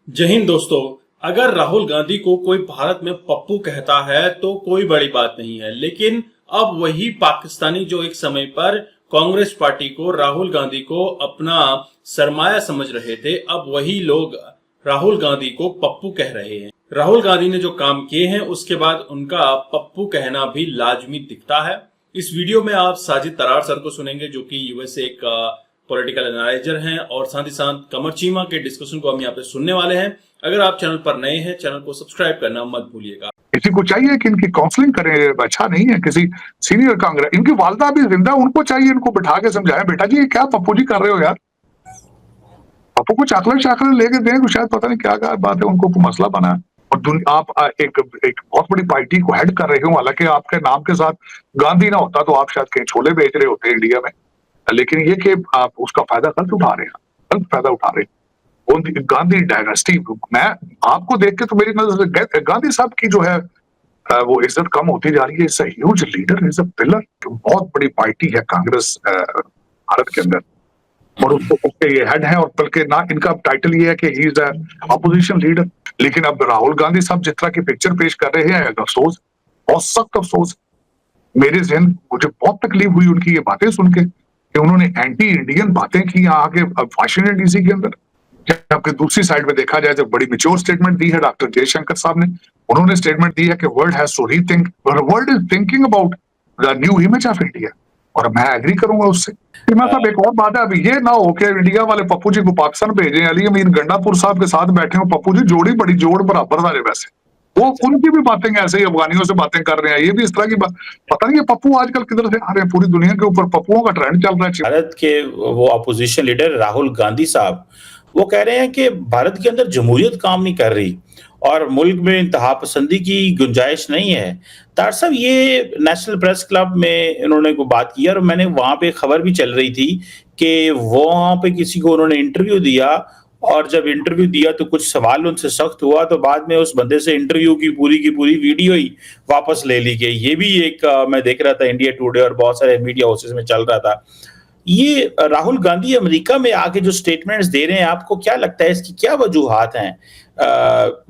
जय हिंद दोस्तों। अगर राहुल गांधी को कोई भारत में पप्पू कहता है तो कोई बड़ी बात नहीं है, लेकिन अब वही पाकिस्तानी जो एक समय पर कांग्रेस पार्टी को, राहुल गांधी को अपना सरमाया समझ रहे थे, अब वही लोग राहुल गांधी को पप्पू कह रहे हैं। राहुल गांधी ने जो काम किए हैं उसके बाद उनका पप्पू कहना भी लाजमी दिखता है। इस वीडियो में आप साजिद तरार सर को सुनेंगे, जो कि यूएस एक पॉलिटिकल एनालाइजर हैं, और साथ ही साथ कमर चीमा के डिस्कशन को हम यहाँ पे सुनने वाले हैं। अगर आप चैनल पर नए हैं, चैनल को सब्सक्राइब करना मत भूलिएगा। किसी को चाहिए कि इनकी काउंसलिंग करें, अच्छा नहीं है। किसी सीनियर कांग्रेस, इनकी वालदा भी जिंदा, उनको चाहिए इनको बिठा के समझाएं, बेटा जी ये क्या पप्पू जी कर रहे हो यार। पप्पू को चाकलेट लेके दें तो शायद पता नहीं क्या बात है, उनको कोई मसला बना है। और आप एक बहुत बड़ी पार्टी को हेड कर रहे हो, हालांकि आपके नाम के साथ गांधी ना होता तो आप शायद कहीं छोले बेच रहे होते इंडिया में, लेकिन ये कि आप उसका फायदा गलत उठा रहे हैं, गलत फायदा उठा रहे हैं। गांधी डायनेस्टी, मैं आपको देख के तो मेरी नजर से गांधी साहब की जो है वो इज्जत कम होती जा रही है। Is a huge leader, is a pillar. बहुत बड़ी पार्टी है कांग्रेस भारत के अंदर, और उसके ये हेड है, और बल्कि ना इनका टाइटल ये है कि ही इज अपोजिशन लीडर। लेकिन अब राहुल गांधी साहब जिस तरह की पिक्चर पेश कर रहे हैं, अफसोस, बहुत सख्त अफसोस। मेरे जहन मुझे बहुत तकलीफ हुई उनकी ये बातें सुन के कि उन्होंने एंटी इंडियन बातें की यहाँ आके वाशिंगटन डीसी के अंदर। जबकि दूसरी साइड में देखा जाए, जब बड़ी मेच्योर स्टेटमेंट दी है डॉक्टर जयशंकर साहब ने, उन्होंने स्टेटमेंट दी है कि world has to rethink, world is thinking about the new image of India, और मैं एग्री करूंगा उससे। मैं साहब एक और बात है, अभी ये ना हो कि इंडिया वाले पप्पू जी को पाकिस्तान भेजे, अली अमीन गंडापुर साहब के साथ बैठे हो, पप्पू जी जोड़ी बड़ी जोड़ बराबर वाले, वैसे वो उनकी भी बातें ऐसे ही अफगानियों से बातें कर रहे हैं, ये भी इस तरह की बात। पता नहीं ये पप्पू आजकल किधर से आ रहे हैं, पूरी दुनिया के ऊपर पप्पुओं का ट्रेंड चल रहा है। भारत के वो अपोजिशन लीडर राहुल गांधी साहब वो कह रहे हैं कि भारत के अंदर जमहूरियत काम नहीं कर रही और मुल्क में इंतहा पसंदी की गुंजाइश नहीं है। तार साहब, ये नेशनल प्रेस क्लब में इन्होंने को बात की, और मैंने वहां पे खबर भी चल रही थी कि वहां पे किसी को उन्होंने इंटरव्यू दिया, और जब इंटरव्यू दिया तो कुछ सवाल उनसे सख्त हुआ, तो बाद में उस बंदे से इंटरव्यू की पूरी वीडियो ही वापस ले ली गई। ये भी एक मैं देख रहा था इंडिया टुडे और बहुत सारे मीडिया हाउसेस में चल रहा था। ये राहुल गांधी अमेरिका में आके जो स्टेटमेंट्स दे रहे हैं, आपको क्या लगता है इसकी क्या वजूहात हैं?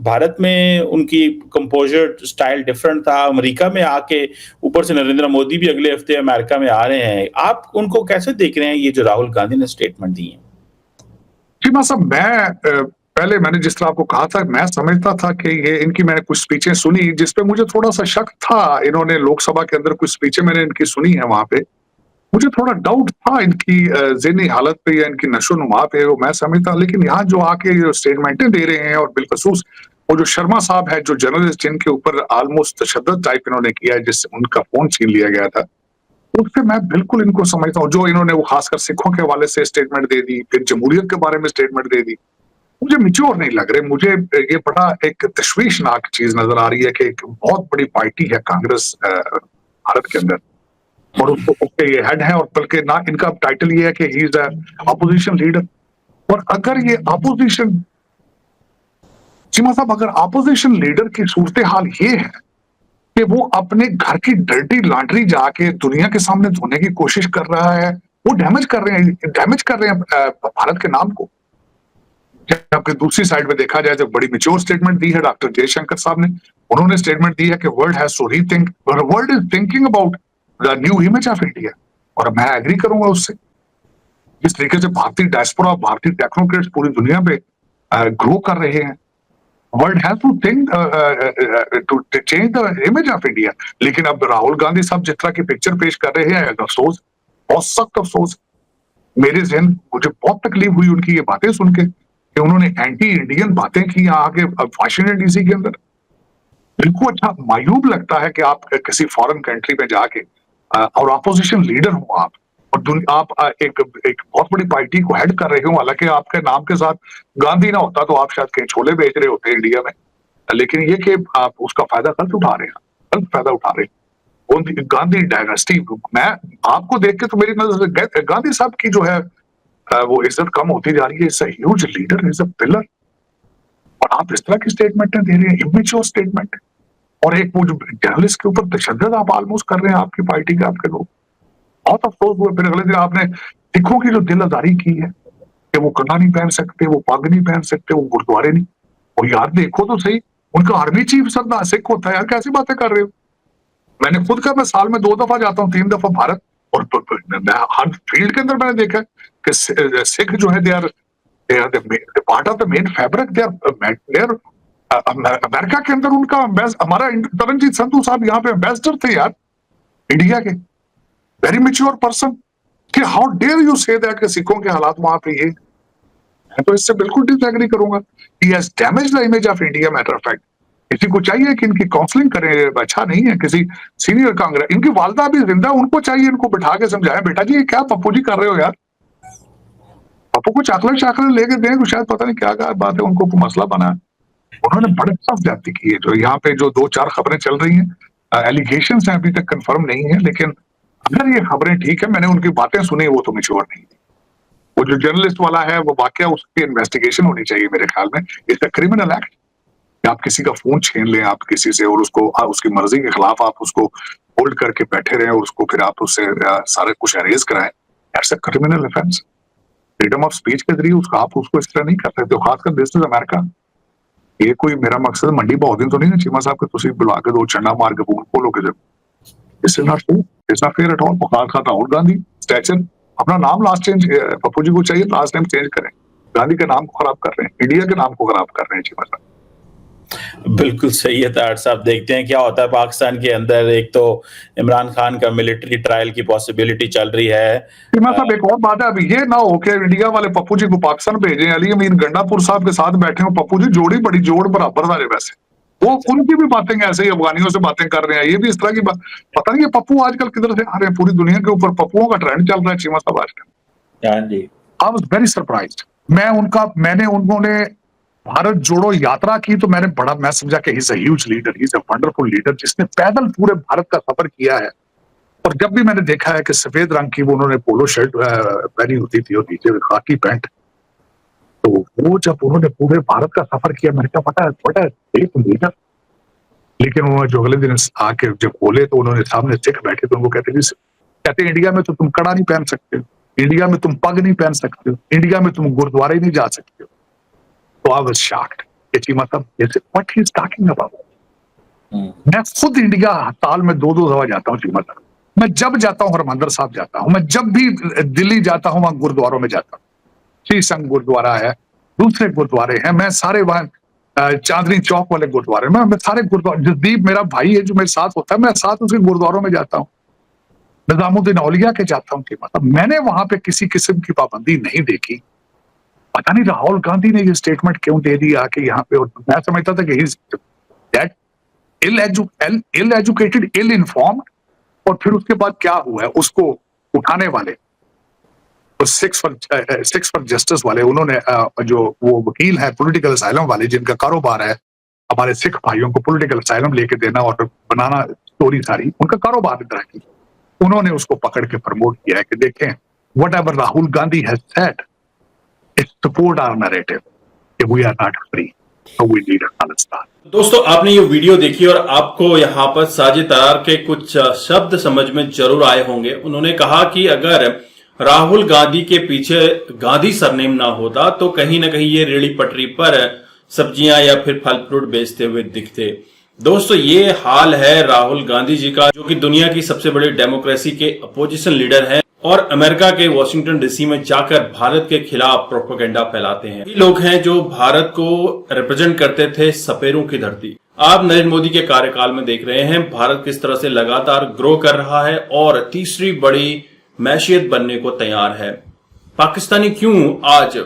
भारत में उनकी कंपोजर स्टाइल डिफरेंट था, अमेरिका में आके ऊपर से नरेंद्र मोदी भी अगले हफ्ते अमेरिका में आ रहे हैं। आप उनको कैसे देख रहे हैं, ये जो राहुल गांधी ने स्टेटमेंट दी है? जी साहब, पहले मैंने जिस तरह आपको कहा था, मैं समझता था कि ये इनकी, मैंने कुछ स्पीचें सुनी जिसपे मुझे थोड़ा सा शक था। इन्होंने लोकसभा के अंदर कुछ स्पीचें मैंने इनकी सुनी है, वहां पे मुझे थोड़ा डाउट था इनकी ज़हनी हालत पे या इनकी नशो-नुमा पे, वो मैं समझता। लेकिन यहाँ जो आके जो स्टेटमेंटें दे रहे हैं, और बिलखसूस वो जो शर्मा साहब है, जो जर्नलिस्ट जिनके ऊपर ऑलमोस्ट तशद्दुद टाइप इन्होंने किया है, जिससे उनका फोन छीन लिया गया था, उससे मैं बिल्कुल इनको समझता हूँ। जो इन्होंने वो खासकर सिखों के हवाले से स्टेटमेंट दे दी, फिर जमहूरियत के बारे में स्टेटमेंट दे दी, मुझे मैच्योर नहीं लग रहे। मुझे ये बड़ा एक तशवीशनाक चीज नजर आ रही है कि एक बहुत बड़ी पार्टी है कांग्रेस भारत के अंदर, और उसके ये हेड है, और बल्कि ना इनका टाइटल ये है कि ही इज अपोजिशन लीडर। और अगर ये अपोजिशन, चीमा साहब, अगर अपोजिशन लीडर की सूरत हाल ये है कि वो अपने घर की डर्टी लॉन्ड्री जाके दुनिया के सामने धोने की कोशिश कर रहा है, वो डैमेज कर रहे हैं भारत के नाम को। जबकि दूसरी साइड में देखा जाए, जब बड़ी मेच्योर स्टेटमेंट दी है डॉक्टर जयशंकर साहब ने, उन्होंने स्टेटमेंट दी है कि world has to rethink, world is thinking about the new image of India, और मैं एग्री करूंगा उससे। जिस तरीके से भारतीय डायस्पोरा, भारतीय टेक्नोक्रेट्स पूरी दुनिया पे ग्रो कर रहे हैं, world has to think to change the image of India. लेकिन अब राहुल गांधी साहब जिस तरह की पिक्चर पेश कर रहे हैं, अफसोस, बहुत सख्त अफसोस। मेरे जहन मुझे बहुत तकलीफ हुई उनकी ये बातें सुन के कि उन्होंने एंटी इंडियन बातें की यहाँ आके वाशिंगटन डीसी के अंदर। बिल्कुल अच्छा मायूब लगता है कि आप किसी फॉरेन कंट्री में जाके और अपोजिशन लीडर हो आप, और आप एक बहुत बड़ी पार्टी को हेड कर रहे हो, हालांकि आपके नाम के साथ गांधी ना होता तो आप शायद कहीं छोले बेच रहे होते इंडिया में, लेकिन ये कि आप उसका फायदा गलत उठा रहे हैं, गलत फायदा उठा रहे हैं। गांधी डायनेस्टी, मैं आपको देख के तो मेरी नजर से गांधी साहब की जो है वो इज्जत कम होती जा रही है। Is a huge leader, is a pillar, और आप इस तरह की स्टेटमेंटें दे रहे हैं, इमेच्योर स्टेटमेंट, और एक वो जो जर्नलिस्ट के ऊपर तशद्दुद आप ऑलमोस्ट कर रहे हैं, आपकी पार्टी के आपके लोग। बहुत अफसोस हुआ। फिर अगले दिन आपने सिखों की जो दिल आजारी की है कि वो कड़ा नहीं पहन सकते, वो पग नहीं पहन सकते, वो गुरुद्वारे नहीं, और यार देखो तो सही, उनका आर्मी चीफ सरदार सिख होता है यार, कैसी बातें कर रहे हो। मैंने खुद का, मैं साल में 2 दफा जाता हूँ, 3 दफा भारत, और हर फील्ड के अंदर मैंने देखा कि सिख जो है they are part of the main fabric, they are America के अंदर उनका हमारा तरनजीत संधू साहब यहाँ पे एम्बेसडर थे यार इंडिया के, वेरी मैच्योर पर्सन, कि how dare you say that कि सिखों के हालात वहां पे ये। मैं तो इससे बिल्कुल डिसएग्री करूंगा। He has damaged the image of India. Matter of fact, किसी को चाहिए कि इनकी काउंसलिंग करें, अच्छा नहीं है। किसी सीनियर कांग्रेस, इनकी वालदा भी जिंदा, उनको चाहिए इनको बिठा के समझाएं, बेटा जी ये क्या पप्पू जी कर रहे हो यार, पप्पू को चाकलेट शाकलेट लेके दें, शायद पता नहीं क्या क्या बात है, उनको मसला बना है। उन्होंने बड़े सख्त जाती की है। जो यहाँ पे जो 2-4 खबरें चल रही हैं, एलिगेशन है, अभी तक कंफर्म नहीं है, लेकिन अगर ये खबरें ठीक है, मैंने उनकी बातें सुनी, वो तो मैच्योर नहीं थी। वो जो जर्नलिस्ट वाला है वो वाकया, उसकी इन्वेस्टिगेशन होनी चाहिए मेरे ख्याल में। It's a criminal act. आप किसी का फोन छीन लें आप किसी से, और उसको उसकी मर्जी के खिलाफ आप उसको होल्ड करके बैठे रहें, और उसको फिर आप उससे सारे कुछ अरेज कराएं, that's a criminal offence. Freedom of speech के जरिए उसका आप उसको इस तरह नहीं कर सकते, खासकर दिस इज अमेरिका। ये कोई मेरा मकसद मंडी बहुत दिन तो नहीं है चीमा साहब के तुम बुला के 2 चंडा मार के बोलो के it's not fair, it's not fair at all. खास राहुल गांधी स्टैचर, अपना नाम लास्ट चेंज, पप्पू जी को चाहिए लास्ट टाइम चेंज करें। गांधी के नाम को खराब कर रहे हैं, इंडिया के नाम को खराब कर रहे हैं चीमा साहब। बिल्कुल सही है तार साहब। देखते हैं क्या होता है पाकिस्तान के अंदर। एक तो इमरान खान का मिलिट्री ट्रायल की पॉसिबिलिटी चल रही है। चीमा साहब एक और बात है, अभी ये ना हो कि इंडिया वाले पप्पू जी को पाकिस्तान भेजें, अली अमीन गंडापुर साहब के साथ बैठे हो, पप्पू जी जोड़ी बड़ी जोड़ बराबर था वैसे, वो उनकी भी बातें ऐसे ही अफगानियों से बातें कर रहे हैं, ये भी इस तरह की बात। पता नहीं ये पप्पू आजकल किधर से आ रहे हैं, पूरी दुनिया के ऊपर पप्पुओं का ट्रेंड चल रहा है चीमा साहब आजकल। I was very surprised. मैंने उन्होंने भारत जोड़ो यात्रा की तो मैं समझा कि he is a huge leader, he is a wonderful leader, जिसने पैदल पूरे भारत का सफर किया है। और जब भी मैंने देखा है कि सफेद रंग की वो उन्होंने पोलो शर्ट पहनी होती थी और नीचे खाकी पैंट, तो वो जब उन्होंने पूरे भारत का सफर किया, मैंने कहा पता है एक लीडर। लेकिन उन्होंने जो अगले दिन आके जब बोले तो उन्होंने सामने सिख बैठे तो उनको कहते इंडिया में तो तुम कड़ा नहीं पहन सकते हो, इंडिया में तुम पग नहीं पहन सकते हो, इंडिया में तुम गुरुद्वारे नहीं जा सकते हो। तो आई वाज शॉक्ड कि चीमा साहब what he is talking about. मैं खुद इंडिया साल में 2-2 दफा जाता हूँ चीमा साहब। मैं जब जाता हूँ हरमंदिर साहब जाता हूँ, मैं जब भी दिल्ली जाता हूँ वहां गुरुद्वारों में जाता हूँ। श्री संघ गुरुद्वारा है, दूसरे गुरुद्वारे हैं, मैं सारे वहां चांदनी चौक वाले गुरुद्वारे में, मैं सारे गुरुद्वारे, जसदीप मेरा भाई है जो मेरे साथ होता है, मैं साथ उसके गुरुद्वारों में जाता हूँ, निजामुद्दीन औलिया के जाता हूँ। मतलब मैंने वहां पे किसी किस्म की पाबंदी नहीं देखी। पता नहीं राहुल गांधी ने ये स्टेटमेंट क्यों दे दिया कि यहाँ पे, और मैं समझता था कि that ill educated, ill informed. और फिर उसके बाद क्या हुआ है, उसको उठाने वाले सिक्स फॉर जस्टिस वाले, उन्होंने जो वो वकील है पॉलिटिकल असाइलम वाले, जिनका कारोबार है हमारे सिख भाइयों को पॉलिटिकल असाइलम लेके देना और बनाना, स्टोरी सारी उनका कारोबार इस तरह की, उन्होंने उसको पकड़ के प्रमोट किया है कि देखें whatever Rahul Gandhi has said it support our narrative कि we are not free, so we need a Khalistan. दोस्तों आपने ये वीडियो देखी और आपको यहाँ पर साजिद तरार के कुछ शब्द समझ में जरूर आए होंगे। उन्होंने कहा कि अगर राहुल गांधी के पीछे गांधी सरनेम ना होता तो कहीं ना कहीं ये रेड़ी पटरी पर सब्जियां या फिर फल फ्रूट बेचते हुए दिखते। दोस्तों ये हाल है राहुल गांधी जी का, जो कि दुनिया की सबसे बड़ी डेमोक्रेसी के अपोजिशन लीडर हैं और अमेरिका के वॉशिंगटन डीसी में जाकर भारत के खिलाफ प्रोपेगेंडा फैलाते हैं। ये लोग हैं जो भारत को रिप्रेजेंट करते थे सपेरों की धरती। आप नरेंद्र मोदी के कार्यकाल में देख रहे हैं भारत किस तरह से लगातार ग्रो कर रहा है और तीसरी बड़ी मैशियत बनने को तैयार है। पाकिस्तानी क्यों आज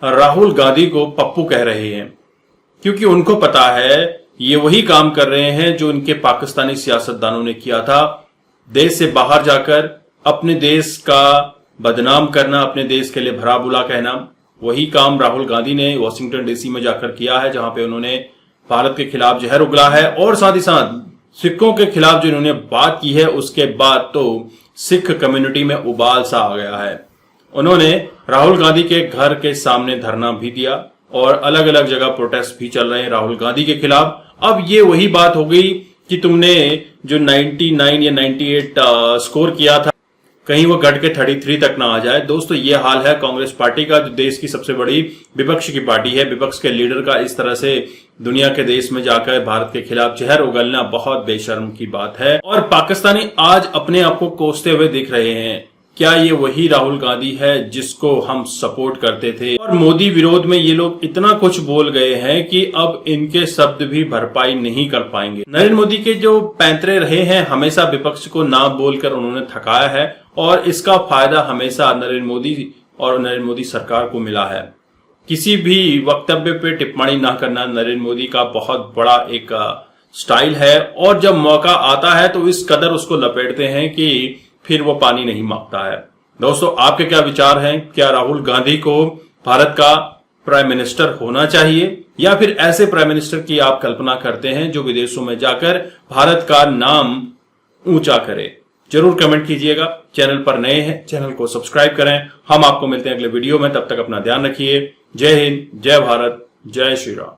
राहुल गांधी को पप्पू कह रहे हैं? क्योंकि उनको पता है ये वही काम कर रहे हैं जो इनके पाकिस्तानी सियासतदानों ने किया था। देश से बाहर जाकर अपने देश का बदनाम करना, अपने देश के लिए भला बुरा कहना, वही काम राहुल गांधी ने वॉशिंगटन डीसी में जाकर किया है, जहां पे उन्होंने भारत के खिलाफ जहर उगला है और साथ ही साथ सिखों के खिलाफ जो इन्होंने बात की है उसके बाद तो सिख कम्युनिटी में उबाल सा आ गया है। उन्होंने राहुल गांधी के घर के सामने धरना भी दिया और अलग अलग जगह प्रोटेस्ट भी चल रहे हैं राहुल गांधी के खिलाफ। अब ये वही बात हो गई कि तुमने जो 99 या 98 स्कोर किया था कहीं वो गढ़ के 33 तक ना आ जाए। दोस्तों ये हाल है कांग्रेस पार्टी का, जो देश की सबसे बड़ी विपक्ष की पार्टी है। विपक्ष के लीडर का इस तरह से दुनिया के देश में जाकर भारत के खिलाफ जहर उगलना बहुत बेशर्म की बात है। और पाकिस्तानी आज अपने आप को कोसते हुए दिख रहे हैं। क्या ये वही राहुल गांधी है जिसको हम सपोर्ट करते थे? और मोदी विरोध में ये लोग इतना कुछ बोल गए हैं कि अब इनके शब्द भी भरपाई नहीं कर पाएंगे। नरेंद्र मोदी के जो पैंतरे रहे हैं, हमेशा विपक्ष को ना बोलकर उन्होंने थकाया है और इसका फायदा हमेशा नरेंद्र मोदी और नरेंद्र मोदी सरकार को मिला है। किसी भी वक्तव्य पे टिप्पणी ना करना नरेंद्र मोदी का बहुत बड़ा एक स्टाइल है, और जब मौका आता है तो इस कदर उसको लपेटते हैं कि फिर वो पानी नहीं मांगता है। दोस्तों आपके क्या विचार हैं? क्या राहुल गांधी को भारत का प्राइम मिनिस्टर होना चाहिए, या फिर ऐसे प्राइम मिनिस्टर की आप कल्पना करते हैं जो विदेशों में जाकर भारत का नाम ऊंचा करे? जरूर कमेंट कीजिएगा। चैनल पर नए हैं, चैनल को सब्सक्राइब करें। हम आपको मिलते हैं अगले वीडियो में, तब तक अपना ध्यान रखिए। जय हिंद, जय भारत, जय श्री राम।